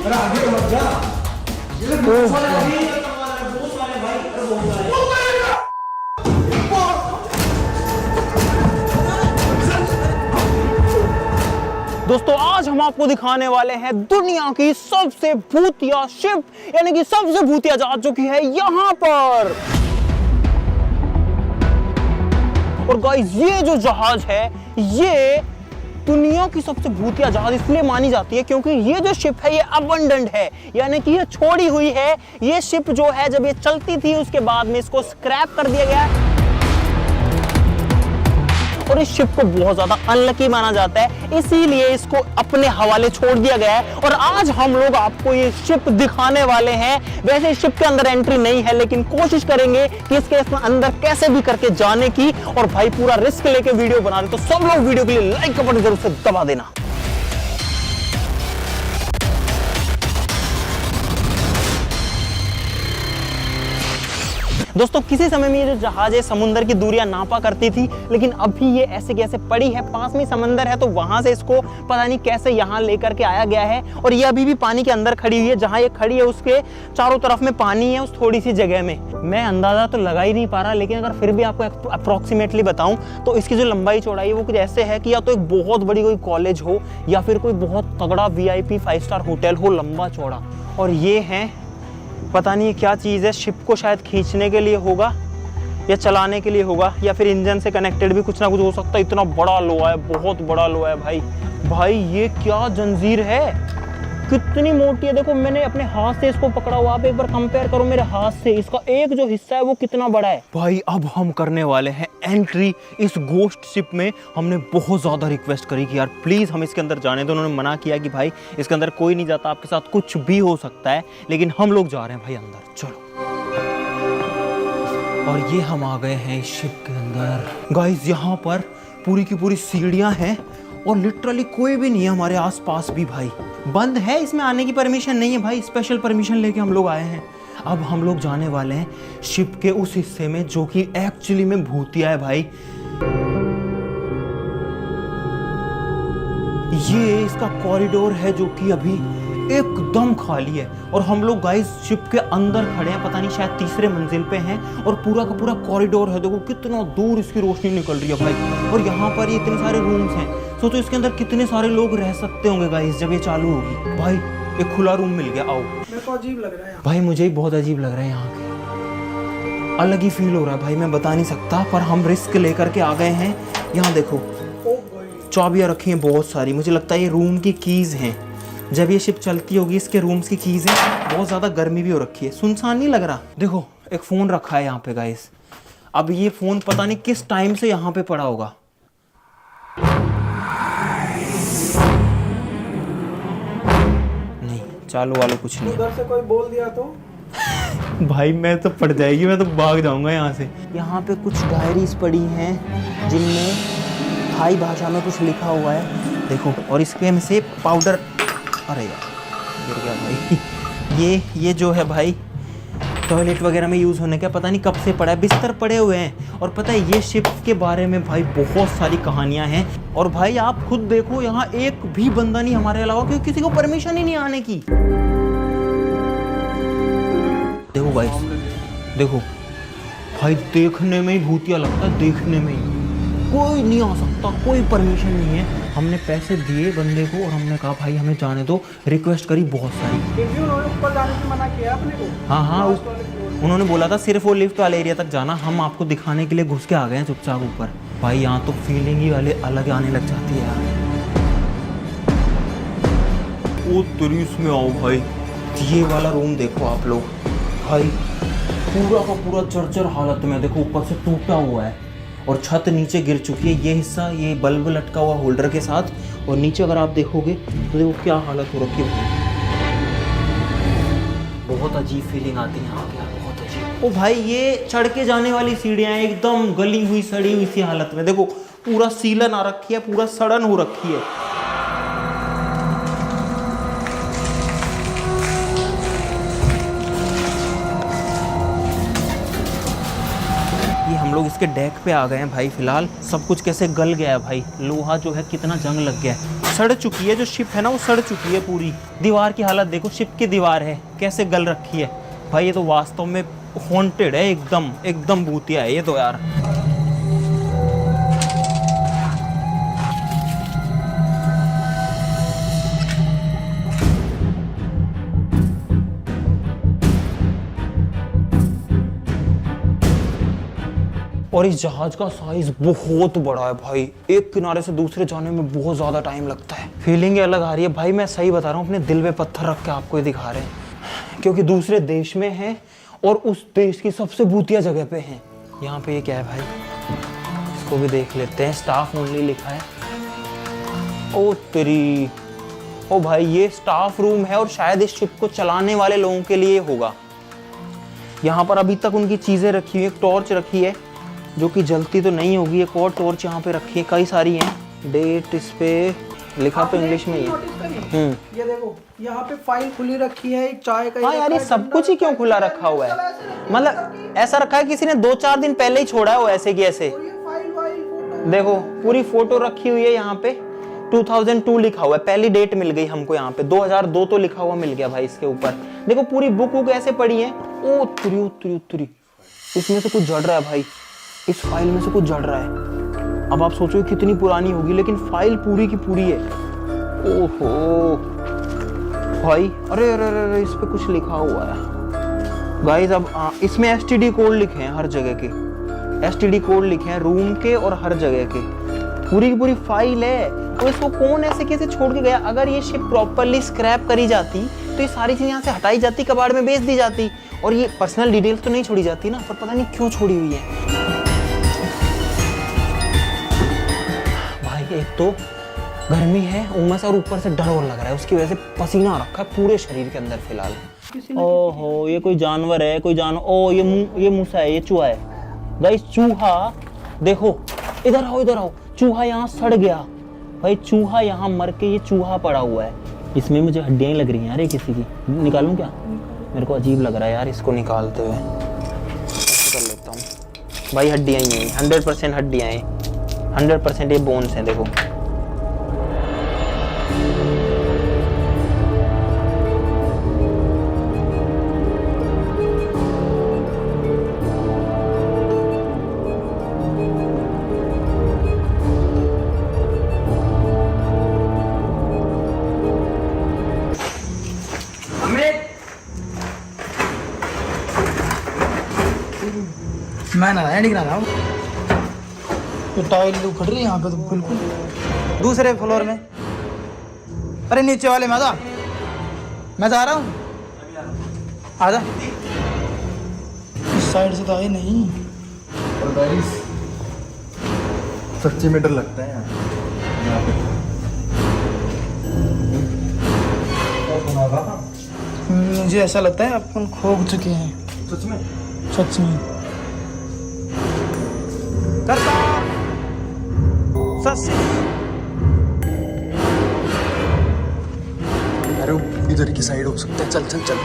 दोस्तों आज हम आपको दिखाने वाले हैं दुनिया की सबसे भूतिया शिप, यानी कि सबसे भूतिया जहाज जो कि है यहाँ पर। और गाइस ये जो जहाज है ये दुनिया की सबसे भूतिया जहाज इसलिए मानी जाती है क्योंकि ये जो शिप है ये अबंडेंट है, यानी कि ये छोड़ी हुई है। ये शिप जो है जब ये चलती थी उसके बाद में इसको स्क्रैप कर दिया गया और इस शिप को बहुत ज्यादा अनलकी माना जाता है, इसीलिए इसको अपने हवाले छोड़ दिया गया है। और आज हम लोग आपको ये शिप दिखाने वाले हैं। वैसे इस शिप के अंदर एंट्री नहीं है, लेकिन कोशिश करेंगे कि इसके अंदर कैसे भी करके जाने की। और भाई पूरा रिस्क लेके वीडियो बना रहे, तो सब लोग वीडियो के लिए लाइक का बटन जरूर से दबा देना। दोस्तों किसी समय में ये जो जहाज है समुद्र की दूरियां नापा करती थी, लेकिन अभी ये ऐसे कैसे पड़ी है, पास में समंदर है तो वहां से इसको पता नहीं कैसे यहाँ लेकर के आया गया है। और ये अभी भी पानी के अंदर खड़ी हुई है, जहां ये खड़ी है उसके चारों तरफ में पानी है उस थोड़ी सी जगह में। मैं अंदाजा तो लगा ही नहीं पा रहा, लेकिन अगर फिर भी आपको अप्रोक्सीमेटली बताऊं तो इसकी जो लंबाई चौड़ाई है वो कुछ ऐसे है कि या तो एक बहुत बड़ी कोई कॉलेज हो या फिर कोई बहुत तगड़ा VIP 5 स्टार होटल हो, लंबा चौड़ा। और ये है पता नहीं क्या चीज़ है, शिप को शायद खींचने के लिए होगा या चलाने के लिए होगा या फिर इंजन से कनेक्टेड भी कुछ ना कुछ हो सकता है। इतना बड़ा लोहा है, बहुत बड़ा लोहा है भाई। ये क्या जंजीर है, कितनी मोटी है। देखो मैंने अपने हाथ से इसको पकड़ा हुआ, आप एक बार कंपेयर करो मेरे हाथ से, इसका एक जो हिस्सा है वो कितना बड़ा है भाई। अब हम करने वाले हैं एंट्री इस गोस्ट शिप में। हमने बहुत ज्यादा रिक्वेस्ट करी कि यार प्लीज हम इसके अंदर जाने दो। उन्होंने मना किया कि भाई इसके अंदर कोई नहीं जाता, आपके साथ कुछ भी हो सकता है। लेकिन हम लोग जा रहे हैं भाई अंदर, चलो। और ये हम आ गए हैं इस शिप के अंदर। गाइस यहाँ पर पूरी की पूरी सीढ़ियां हैं और लिटरली कोई भी नहीं है हमारे आसपास भी भाई। बंद है, इसमें आने की परमिशन नहीं है भाई, स्पेशल परमिशन लेके हम लोग आए हैं। अब हम लोग जाने वाले हैं शिप के उस हिस्से में जो कि एक्चुअली में भूतिया है भाई। ये इसका कॉरिडोर है जो कि अभी एकदम खाली है और हम लोग गाइस शिप के अंदर खड़े हैं, पता नहीं शायद तीसरे मंजिल पे हैं। और पूरा का पूरा कॉरिडोर है, देखो कितना दूर इसकी रोशनी निकल रही है भाई। और यहाँ पर ये इतने सारे रूम्स हैं, सोचो इसके अंदर कितने सारे लोग रह सकते होंगे गाइस जब ये चालू होगी। भाई एक खुला रूम मिल गया, आओ। मेरे को अजीब लग रहा है भाई, मुझे ही बहुत अजीब लग रहा है। यहाँ के अलग ही फील हो रहा है भाई, मैं बता नहीं सकता। पर हम रिस्क लेकर के आ गए हैं। यहाँ देखो चाबियाँ रखी हैं बहुत सारी, मुझे लगता है ये रूम की कीज हैं। जब ये शिप चलती होगी इसके रूम्स की कीज हैं। बहुत ज़्यादा गर्मी भी हो रखी है, सुनसान नहीं लग रहा। देखो एक फ़ोन रखा है यहाँ पे गाइस। अब ये फ़ोन पता नहीं किस टाइम से यहाँ पे पड़ा होगा। नहीं, चालू वाला कुछ नहीं। उधर से कोई बोल दिया तो भाई मैं तो पड़ जाएगी, मैं तो भाग जाऊंगा यहाँ से। यहाँ पे कुछ डायरीज पड़ी हैं जिनमें थाई भाषा में कुछ लिखा हुआ है, देखो। और इसके में से पाउडर, अरे यार गिर गया भाई। ये जो है भाई टॉयलेट वगैरह में यूज़ होने का पता नहीं कब से पड़ा है, बिस्तर पड़े हुए हैं। और पता है ये शिप के बारे में भाई बहुत सारी कहानियां हैं। और भाई आप खुद देखो यहाँ एक भी बंदा नहीं हमारे अलावा, क्योंकि किसी को परमिशन ही नहीं आने की। देखो भाई, देखो भाई, देखने में ही भूतिया लगता है, देखने में ही। कोई नहीं आ सकता, कोई परमिशन नहीं है। हमने पैसे दिए बंदे को और हमने कहा भाई हमें जाने दो, रिक्वेस्ट करी बहुत सारी। उन्होंने ऊपर जाने से मना किया अपने को। हाँ, उन्होंने बोला था सिर्फ वो लिफ्ट वाले एरिया तक जाना, हम आपको दिखाने के लिए घुस के आ गए हैं चुपचाप ऊपर। भाई यहाँ तो फीलिंग ही वाले अलग आने लग जाती है यार। ओ तरीस में आओ भाई, ये वाला रूम देखो आप लोग भाई, पूरा का पूरा जर्जर हालत में। देखो ऊपर से टूटा हुआ है और छत नीचे गिर चुकी है। ये हिस्सा, ये बल्ब लटका हुआ होल्डर के साथ, और नीचे अगर आप देखोगे तो देखो क्या हालत हो रखी है। बहुत अजीब फीलिंग आती है यहाँ की, बहुत अजीब। ओ भाई ये चढ़ के जाने वाली सीढ़ियाँ एकदम गली हुई सड़ी हुई सी हालत में, देखो पूरा सीलन आ रखी है, पूरा सड़न हो रखी है। हम लोग इसके डेक पे आ गए हैं भाई। फिलहाल सब कुछ कैसे गल गया है भाई, लोहा जो है कितना जंग लग गया है, सड़ चुकी है जो शिप है ना, वो सड़ चुकी है पूरी। दीवार की हालत देखो, शिप की दीवार है कैसे गल रखी है भाई। ये तो वास्तव में हॉन्टेड है, एकदम एकदम भूतिया है ये तो यार। और इस जहाज का साइज बहुत बड़ा है भाई, एक किनारे से दूसरे जाने में बहुत ज्यादा टाइम लगता है। फीलिंग अलग आ रही है भाई, मैं सही बता रहा हूँ, अपने दिल पे पत्थर रख के आपको ये दिखा रहे हैं, क्योंकि दूसरे देश में है और उस देश की सबसे भूतिया जगह पे हैं। यहाँ पे ये क्या है भाई, इसको भी देख लेते हैं। स्टाफ ओनली लिखा है। ओ तेरी, ओ भाई ये स्टाफ रूम है और शायद इस शिप को चलाने वाले लोगों के लिए होगा। यहाँ पर अभी तक उनकी चीजें रखी हुई, एक टॉर्च रखी है जो कि जलती तो नहीं होगी, एक और टॉर्च यहाँ पे रखी है, कई सारी हैं। डेट इस पे लिखा तो इंग्लिश में ही है। ये देखो यहाँ पे फाइल खुली रखी है, एक चाय का। हाँ यार ये सब कुछ ही क्यों खुला रखा हुआ है, मतलब ऐसा रखा है किसी ने 2-4 दिन पहले ही छोड़ा है वो ऐसे की ऐसे। देखो पूरी फोटो रखी हुई है यहाँ पे, 2002 लिखा हुआ है, पहली डेट मिल गई हमको यहाँ पे, 2002 तो लिखा हुआ मिल गया भाई इसके ऊपर। देखो पूरी बुक ऐसे पड़ी है। ओ तुरी उतरी उतरी, इसमें से कुछ जड़ रहा है भाई, इस फाइल में से कुछ जड़ रहा है। अब आप सोचो कितनी पुरानी होगी, लेकिन फाइल पूरी की पूरी है। ओहो भाई, अरे अरे अरे इस पे कुछ लिखा हुआ है गाइस। अब इसमें एसटीडी कोड लिखे हैं, हर जगह के एसटीडी कोड लिखे हैं, रूम के और हर जगह के। पूरी की पूरी फाइल है। तो इसको कौन ऐसे कैसे छोड़ के गया? अगर ये शिप प्रॉपरली स्क्रैप करी जाती तो ये सारी चीजें यहाँ से हटाई जाती, कबाड़ में बेच दी जाती, और ये पर्सनल डिटेल्स तो नहीं छोड़ी जाती ना, पर पता नहीं क्यों छोड़ी हुई है भाई। एक तो गर्मी है, उमस, और ऊपर से डर और लग रहा है, उसकी वजह से पसीना आ रखा है पूरे शरीर के अंदर फिलहाल। ओहो ये कोई जानवर है, कोई जानवर। ओ ये मूसा है, ये चूहा है गाइस, चूहा। देखो इधर आओ इधर आओ, चूहा यहाँ सड़ गया भाई, चूहा यहाँ मर के ये चूहा पड़ा हुआ है। इसमें मुझे हड्डियां लग रही हैं यार, ये किसी की निकालूं क्या? मेरे को अजीब लग रहा है यार इसको निकालते हुए। ऐसे कर लेता हूँ भाई, हड्डियां ही हैं 100% हड्डियां हैं, 100% ये बोन्स हैं। देखो मैं ना एंड गिरा रहा हूँ, तो टाइल उखड़ रही है यहाँ पे तो बिल्कुल। दूसरे फ्लोर में, अरे नीचे वाले में आजा, मैं जा रहा हूँ, आजा। इस साइड से तो आई नहीं। और गाइस सच्ची में डर लगता है यहाँ पे। मुझे ऐसा लगता है अपन खो चुके हैं सच में। सच में। करता सच। अरे वो इधर की साइड हो सकता है, चल चल चल।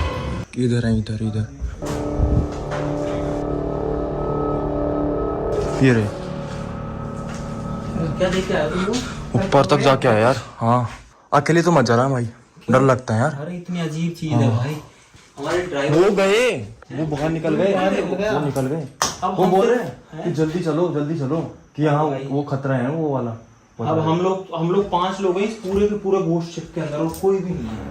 इधर है, इधर इधर ये रे, क्या देख के आया तुम लोग? ऊपर तक जाके आया यार। हाँ अकेले तो मत जा रहा भाई, डर लगता है यार। अरे इतनी अजीब चीज है भाई। हमारे ड्राइवर वो गए, वो बाहर निकल गए, वो निकल गए। वो बोल रहे हैं कि जल्दी चलो कि यहाँ वो खतरा है ना वो वाला। अब हम लोग 5 लोग हैं इस पूरे के पूरे घोस्ट शिप के अंदर, और कोई भी नहीं है।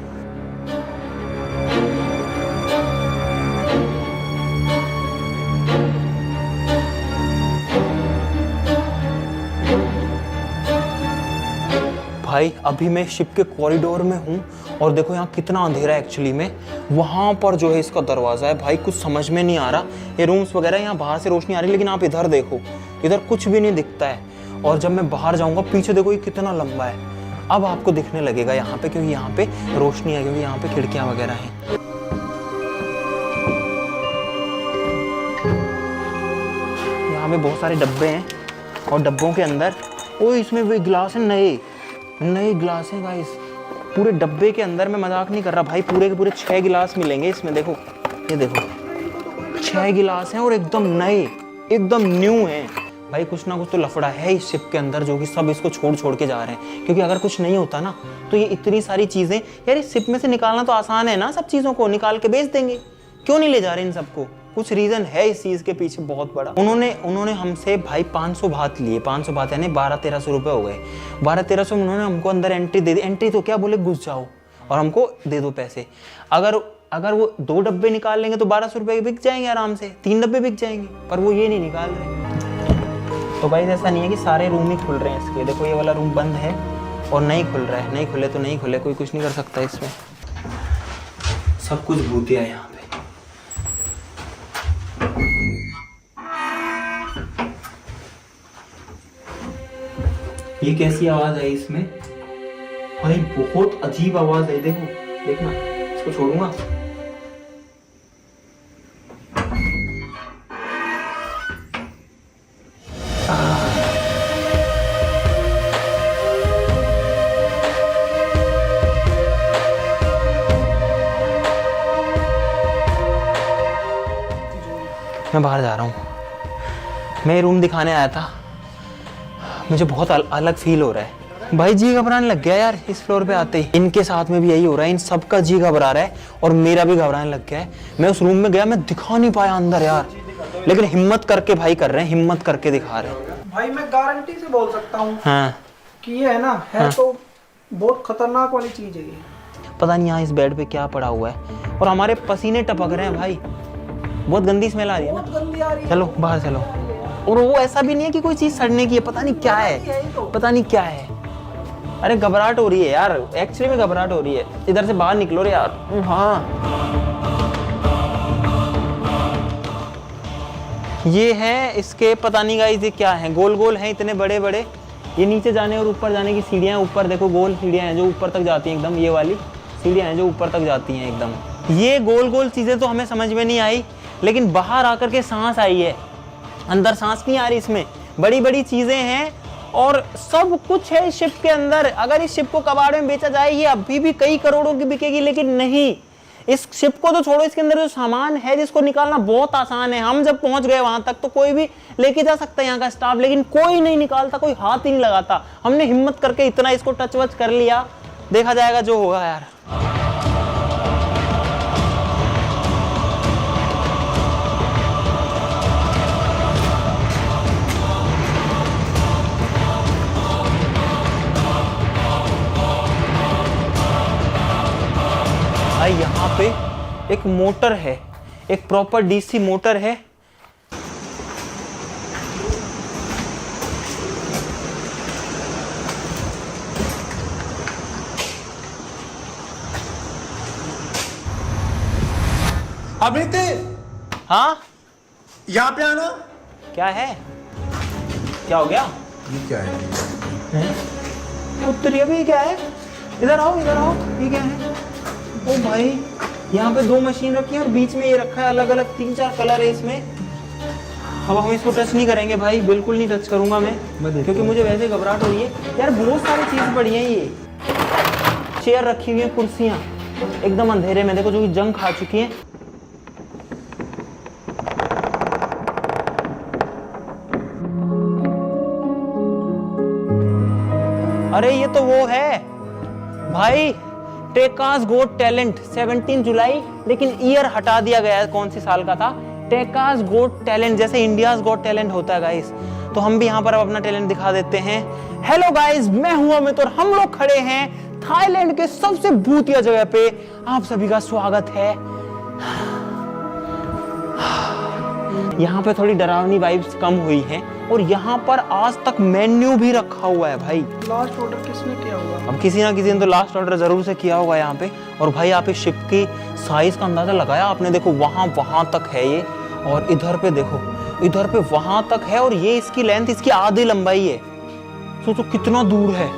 भाई अभी मैं शिप के कॉरिडोर में हूँ, और देखो यहाँ कितना अंधेरा है एक्चुअली में। वहाँ पर जो है इसका दरवाज़ा है भाई, कुछ समझ में नहीं आ रहा। ये रूम्स वगैरह यहाँ बाहर से रोशनी आ रही है, लेकिन आप इधर देखो, इधर कुछ भी नहीं दिखता है। और जब मैं बाहर जाऊँगा, पीछे देखो ये कितना लंबा है। अब आपको दिखने लगेगा यहाँ पे, क्योंकि यहाँ पे रोशनी है, क्योंकि यहाँ पे खिड़कियाँ वगैरह हैं। यहाँ पे बहुत सारे डब्बे हैं, और डब्बों के अंदर ओ इसमें वो गिलास है, नए गिलास हैं गाइस, पूरे डब्बे के अंदर। मैं मजाक नहीं कर रहा भाई, पूरे के पूरे 6 गिलास मिलेंगे इसमें। देखो ये देखो 6 गिलास हैं, और एकदम नए, एकदम न्यू हैं। भाई कुछ ना कुछ तो लफड़ा है इस शिप के अंदर, जो कि सब इसको छोड़ छोड़ के जा रहे हैं। क्योंकि अगर कुछ नहीं होता ना तो ये इतनी सारी चीजें, यार इस शिप में से निकालना तो आसान है ना, सब चीजों को निकाल के बेच देंगे। क्यों नहीं ले जा रहे इन सबको? कुछ रीजन है इस चीज के पीछे बहुत बड़ा। उन्होंने हमसे भाई 500 बात लिए, 500 बात यानी 1200-1300 रुपए हो गए। 1200-1300 में उन्होंने हमको अंदर एंट्री दे दी। एंट्री तो क्या, बोले घुस जाओ और हमको दे दो पैसे। अगर वो 2 डब्बे निकाल लेंगे तो 1200 रुपए के बिक जाएंगे आराम से, 3 डब्बे बिक जाएंगे, पर वो ये नहीं निकाल रहे। तो भाई ऐसा नहीं है कि सारे रूम ही खुल रहे हैं इसके। देखो ये वाला रूम बंद है और नहीं खुल रहा है, नहीं खुले तो नहीं खुले, कोई कुछ नहीं कर सकता इसमें। सब कुछ भूतिया है यहाँ पे। ये कैसी आवाज है इसमें भाई? बहुत अजीब आवाज है। देखो, देखना, इसको छोड़ूंगा। मैं बाहर जा रहा हूँ, मैं रूम दिखाने आया था। मुझे बहुत अलग फील हो रहा है भाई, जी घबराने लग गया यार इस फ्लोर पे आते ही। इनके साथ में भी यही हो रहा है, इन सबका जी घबरा रहा है और मेरा भी घबराने लग गया है। मैं उस रूम में गया, मैं दिखा नहीं पाया अंदर यार, लेकिन हिम्मत करके भाई कर रहे हैं, हिम्मत करके दिखा रहे हैं। भाई मैं गारंटी से बोल सकता हूँ हाँ कि ये है ना, है हाँ। तो बहुत खतरनाक वाली चीज है ये। पता नहीं यहाँ इस बेड पे क्या पड़ा हुआ है और हमारे पसीने टपक रहे हैं भाई, बहुत गंदी स्मेल आ रही है ना। चलो बाहर चलो। और वो ऐसा भी नहीं है कि कोई चीज सड़ने की है, पता नहीं क्या है, पता नहीं क्या है। अरे घबराहट हो रही है यार, एक्चुअली में घबराहट हो रही है। इधर से बाहर निकलो रे यार। हाँ ये है इसके, पता नहीं गाइस ये क्या है, गोल गोल हैं इतने बड़े बड़े। ये नीचे जाने और ऊपर जाने की सीढ़ियाँ, ऊपर देखो गोल सीढ़ियाँ हैं जो ऊपर तक जाती हैं एकदम। ये वाली सीढ़ियाँ हैं जो ऊपर तक जाती हैं एकदम। ये गोल गोल चीजें तो हमें समझ में नहीं आई, लेकिन बाहर आकर के सांस आई है, अंदर सांस नहीं आ रही इसमें। बड़ी बड़ी चीजें हैं और सब कुछ है इस शिप के अंदर। अगर इस शिप को कबाड़ में बेचा जाए ये अभी भी कई करोड़ों की बिकेगी, लेकिन नहीं, इस शिप को तो छोड़ो, इसके अंदर जो सामान है जिसको निकालना बहुत आसान है। हम जब पहुंच गए वहां तक तो कोई भी लेके जा सकता है यहाँ का स्टाफ, लेकिन कोई नहीं निकालता, कोई हाथ ही नहीं लगाता। हमने हिम्मत करके इतना इसको टच वच कर लिया, देखा जाएगा जो होगा यार। भाई यहाँ पे एक मोटर है, एक प्रॉपर डीसी मोटर है। अमित, हाँ यहाँ पे आना। क्या है, क्या हो गया? ये क्या है? उत्तर ये क्या है? इधर आओ, इधर आओ। ये क्या है? ओ भाई यहाँ पे 2 मशीन रखी है और बीच में ये रखा है, अलग अलग 3-4 कलर है इसमें। अब हम इसको टच नहीं करेंगे भाई, बिल्कुल नहीं टच करूंगा मैं क्योंकि मुझे वैसे घबराहट हो रही है यार। बहुत सारी चीज पड़ी है, ये चेयर रखी हुई है, कुर्सियां एकदम अंधेरे में देखो, जो कि जंग खा चुकी हैं। अरे ये तो वो है भाई, टेकास गोट टैलेंट 17 जुलाई, लेकिन ईयर हटा दिया गया है, कौन से साल का था। टेकास गोट टैलेंट, जैसे इंडियाज गोट टैलेंट होता है गाइस, तो हम भी यहाँ पर अब अपना टैलेंट दिखा देते हैं। हेलो गाइस, मैं हूं अमित और हम लोग खड़े हैं थाईलैंड के सबसे भूतिया जगह पे। आप सभी का स्वागत है। यहाँ पे थोड़ी डरावनी वाइब्स कम हुई हैं और यहाँ पर आज तक मेन्यू भी रखा हुआ है भाई। लास्ट ऑर्डर किसने किया होगा? अब किसी ना किसी ने तो लास्ट ऑर्डर जरूर से किया होगा यहाँ पे। और भाई आप इस शिप की साइज का अंदाजा लगाया आपने? देखो वहां तक है ये, और इधर पे देखो, इधर पे वहां तक है, और ये इसकी लेंथ, इसकी आधी लंबाई है। सोचो कितना दूर है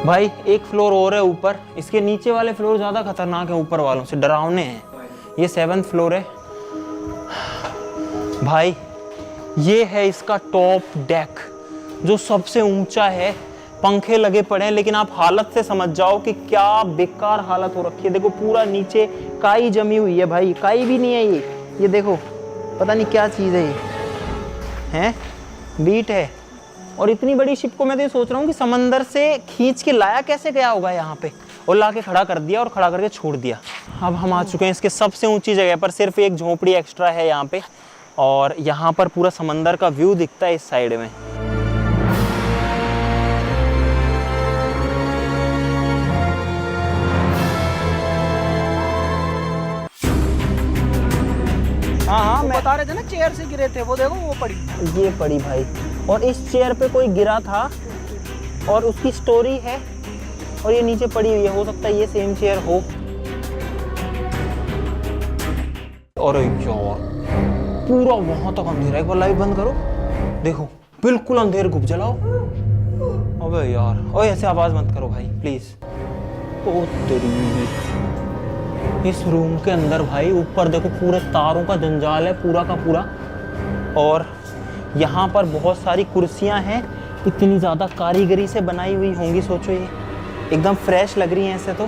भाई। एक फ्लोर और है ऊपर, इसके नीचे वाले फ्लोर ज्यादा खतरनाक है, ऊपर वालों से डरावने हैं। ये 7th फ्लोर है भाई। ये है इसका टॉप डेक जो सबसे ऊंचा है। पंखे लगे पड़े हैं, लेकिन आप हालत से समझ जाओ कि क्या बेकार हालत हो रखी है। देखो पूरा नीचे काई जमी हुई है भाई, काई भी नहीं है ये, ये देखो, पता नहीं क्या चीज़ है ये, हैं बीट है। और इतनी बड़ी शिप को मैं तो ये सोच रहा हूँ कि समंदर से खींच के लाया कैसे गया होगा यहाँ पे, और ला के खड़ा कर दिया और खड़ा करके छोड़ दिया। अब हम आ चुके हैं इसके सबसे ऊंची जगह पर, सिर्फ एक झोपड़ी एक्स्ट्रा है यहाँ पे, और यहाँ पर पूरा समंदर का व्यू दिखता है इस साइड में। हाँ, मैं बता रहे थे ना चेयर से गिरे थे, वो देखो वो पड़ी। ये पड़ी भाई, और इस चेयर पे कोई गिरा था और उसकी स्टोरी है, और ये नीचे पड़ी हुई है। हो सकता है ये सेम चेयर हो। अरे यार, पूरा वहां तक अंधेरा है। एक बार लाइट बंद करो, देखो बिल्कुल अंधेर, घुप जलाओ। अबे यार, ओए ऐसे आवाज मत करो भाई प्लीज। ओ तेरी, इस रूम के अंदर भाई ऊपर देखो पूरे तारों का जंजाल है पूरा का पूरा, और यहाँ पर बहुत सारी कुर्सियाँ हैं। इतनी ज़्यादा कारीगरी से बनाई हुई होंगी, सोचो ये एकदम फ्रेश लग रही हैं ऐसे तो,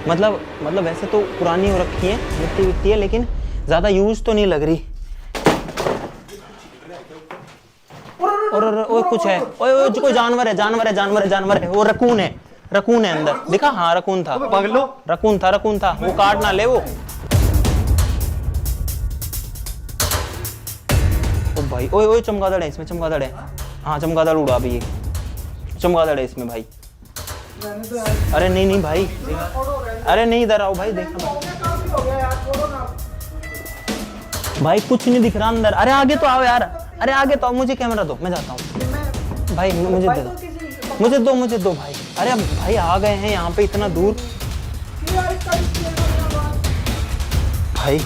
मतलब ऐसे तो पुरानी हो रखी है, मिट्टी विट्टी है, लेकिन ज़्यादा यूज तो नहीं लग रही। और कुछ है, ओए कोई जानवर है, वो रकून है अंदर, दिखा? हाँ रकून था, रकून था, वो काट ना ले वो। ओ भाई, ओए चमगादड़ है इसमें, चमगादड़ है। हाँ चमगादड़ उड़ा अभी, ये चमगादड़ है इसमें भाई। अरे नहीं भाई, अरे नहीं इधर आओ भाई, देखना भाई कुछ नहीं दिख रहा अंदर। अरे आगे तो आओ यार, अरे आगे तो आओ, मुझे कैमरा दो, मैं जाता हूँ भाई, मुझे दो भाई। अरे अब भाई आ गए हैं यहाँ पे इतना दूर। भाई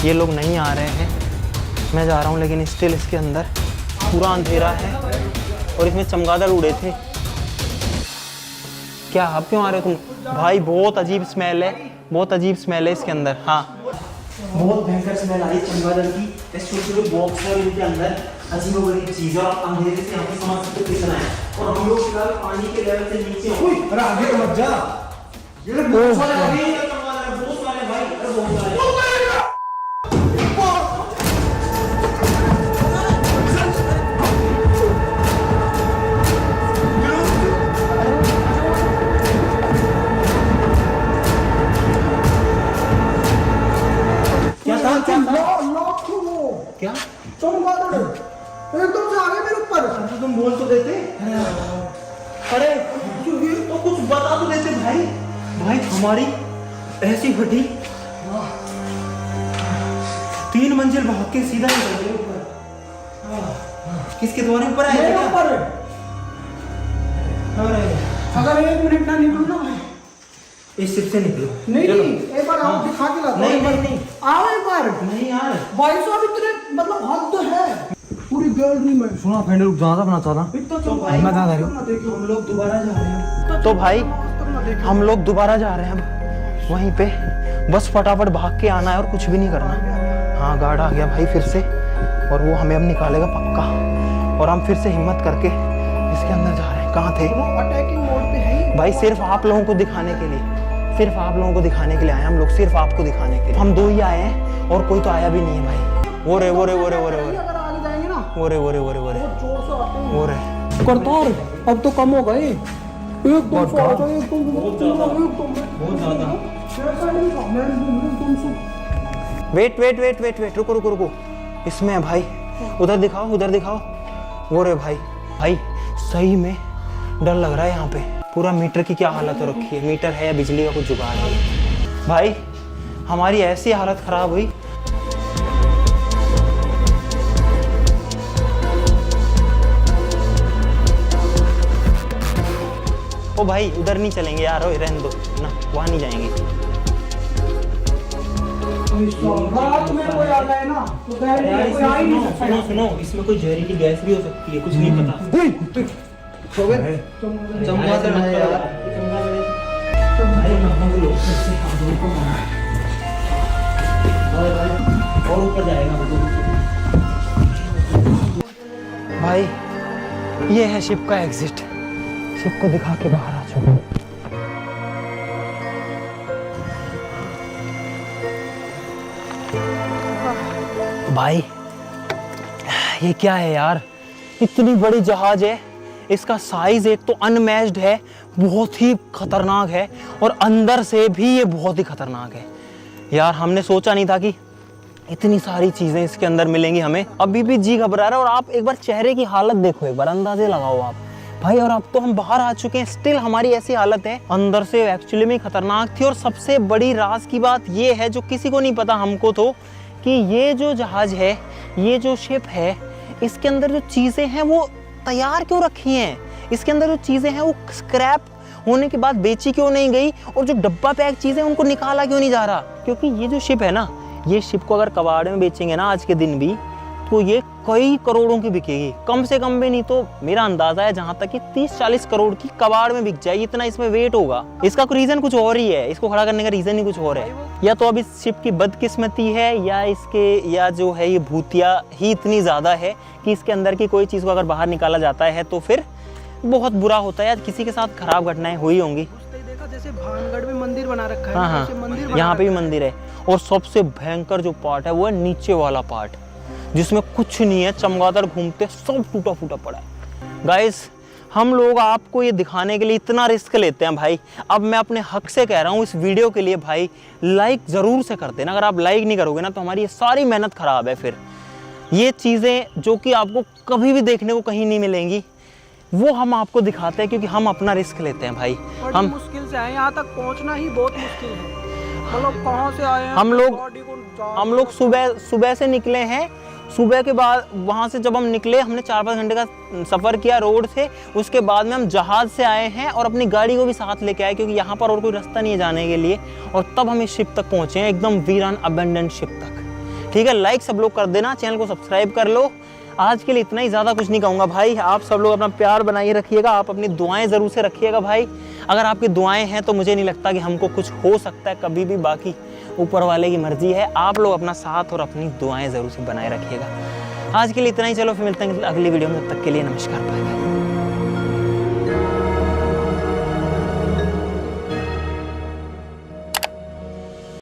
ये लोग नहीं आ रहे हैं, मैं जा रहा हूँ, लेकिन स्टिल इसके अंदर पूरा अंधेरा है, और इसमें चमगादड़ उड़े थे। क्या आप क्यों आ रहे हो तुम? भाई बहुत अजीब स्मेल है इसके अंदर। हाँ बहुत भयंकर स्मेल आ रही है चमगादड़ की। छोटे बॉक्स है इनके अंदर, अजीब-ओ-गरीब चीज़, और आप अंधेरे से यहाँ पे समझ सकते हो कितना है। और हम लोग फिलहाल पानी के लेवल से नीचे हैं। अरे आगे मत जा। ये बहुत सारे भाई, अरे बहुत सारे। क्या चमगादड़ एकदम से आ गए मेरे ऊपर। तुम बोल तो देते। अरे तो कुछ बता तो देते भाई हमारी ऐसी फटी, 3 मंजिल भाग के सीधा निकल गए ऊपर। किसके द्वारे ऊपर आए थे? अगर 1 मिनट ना निकलो ना भाई, इस शिप से निकलो। नहीं एक बार आओ, दिखा के लाओ। नहीं आओ एक बार। नहीं यार, भाई साहब इतने मतलब हद तो है पूरी गैलरी में। सुना फ्रेंड, रुक ज्यादा बना चाहता। तो भाई मैं जा रही हूँ, हम लोग दोबारा जा रहे हैं। तो भाई हम लोग दोबारा जा रहे हैं अब वहीं पे, बस फटाफट भाग के आना है और कुछ भी नहीं करना। हाँ गार्ड आ गया भाई फिर से, और वो हमें अब निकालेगा पक्का, और हम फिर से हिम्मत करके इसके अंदर जा रहे हैं। कहाँ थे? अटैकिंग मोड पे है भाई सिर्फ आप लोगों को दिखाने के लिए, सिर्फ आप लोगों को दिखाने के लिए आए हम लोग, सिर्फ आपको दिखाने के लिए। हम 2 ही आए हैं और कोई तो आया भी नहीं है भाई। वो रे अगर आगे जाएंगे ना वो रे जोर से आते हैं। वो रे करतार अब तो कम हो गए, एकदम से आ जाए, एकदम बहुत ज्यादा। वेट रुको, इसमें है भाई, उधर दिखाओ। वो रे भाई सही में डर लग रहा है यहाँ पे। पूरा मीटर की क्या हालत हो रखी है, मीटर है या बिजली का कुछ जुगाड़ है भाई। हमारी ऐसी हालत खराब हुई। ओ भाई उधर नहीं चलेंगे यार, रहने दो ना, वहां नहीं जाएंगे। रात में कोई आ गए ना तो कोई आ ही नहीं सकता। सुनो, इसमें कोई जहरीली गैस भी हो सकती है, कुछ नहीं पता। चमगादड़ है यार। और ऊपर जाएगा भाई। ये है शिप का एग्जिट, शिप को दिखा के बाहर आ चुका हूँ। भाई ये क्या है यार, इतनी बड़ी जहाज है, इसका साइज एक तो अनमैच्ड है, बहुत ही खतरनाक है, और अंदर से भी ये बहुत ही खतरनाक है यार। हमने सोचा नहीं था कि इतनी सारी चीजें इसके अंदर मिलेंगी हमें। अभी भी जी घबरा रहा है। और आप एक बार चेहरे की हालत देखो, एक बार अंदाजे लगाओ आप भाई। और अब तो हम बाहर आ चुके हैं, स्टिल हमारी ऐसी हालत है। अंदर से एक्चुअली में खतरनाक थी। और सबसे बड़ी राज की बात ये है, जो किसी को नहीं पता, हमको तो, कि ये जो जहाज है, ये जो शिप है, इसके अंदर जो चीजें हैं वो तैयार क्यों रखी हैं। इसके अंदर जो चीजें हैं वो स्क्रैप होने के बाद बेची क्यों नहीं गई, और जो डब्बा पैक चीजें उनको निकाला क्यों नहीं जा रहा। क्योंकि ये जो शिप है ना, ये शिप को अगर कबाड़ में बेचेंगे ना आज के दिन भी, तो ये कई करोड़ों की बिकेगी, कम से कम भी नहीं तो मेरा अंदाजा है जहां तक कि 30-40 करोड़ की कबाड़ में बिक जाएगी, इतना इसमें वेट होगा। इसका रीजन कुछ और ही है, इसको खड़ा करने का रीजन ही कुछ और है। या तो अब इस शिप की बदकिस्मती है, या जो है ये भूतिया ही इतनी ज्यादा है कि इसके अंदर की कोई चीज को अगर बाहर निकाला जाता है तो फिर बहुत बुरा होता है। या किसी के साथ खराब घटनाएं हुई होंगी। देखा जैसे भानगढ़ में मंदिर बना रखा है, हाँ, वैसे मंदिर बना यहाँ पे भी रखा है। मंदिर है। और सबसे भयंकर जो पार्ट है वो है नीचे वाला पार्ट, जिसमें कुछ नहीं है, चमगादड़ घूमते, सब टूटा फूटा पड़ा है। गाइस, हम लोग आपको ये दिखाने के लिए इतना रिस्क लेते हैं भाई। अब मैं अपने हक से कह रहा हूँ इस वीडियो के लिए भाई, लाइक ज़रूर से कर देना। अगर आप लाइक नहीं करोगे ना तो हमारी ये सारी मेहनत ख़राब है। फिर ये चीज़ें जो कि आपको कभी भी देखने को कहीं नहीं मिलेंगी, वो हम आपको दिखाते हैं क्योंकि हम अपना रिस्क लेते हैं भाई। हम मुश्किल से आए, यहाँ तक पहुँचना ही बहुत मुश्किल है। मतलब कहाँ से आए हैं, हम लोग सुबह से निकले हैं। सुबह के बाद वहाँ से जब हम निकले, हमने 4-5 घंटे का सफ़र किया रोड से। उसके बाद में हम जहाज़ से आए हैं और अपनी गाड़ी को भी साथ लेके आए, क्योंकि यहाँ पर और कोई रास्ता नहीं है जाने के लिए। और तब हम इस शिप तक पहुँचे हैं, एकदम वीरान अबेंडेंट शिप तक। ठीक है, लाइक सब लोग कर देना, चैनल को सब्सक्राइब कर लो। आज के लिए इतना ही, ज़्यादा कुछ नहीं कहूँगा भाई। आप सब लोग अपना प्यार बनाए रखिएगा, आप अपनी दुआएं ज़रूर से रखिएगा भाई। अगर आपकी दुआएं हैं तो मुझे नहीं लगता कि हमको कुछ हो सकता है कभी भी। बाकी ऊपर वाले की मर्जी है। आप लोग अपना साथ और अपनी दुआएं ज़रूर से बनाए रखिएगा। आज के लिए इतना ही, चलो फिर मिलते हैं अगली वीडियो में। तब तक के लिए नमस्कार, बाय बाय।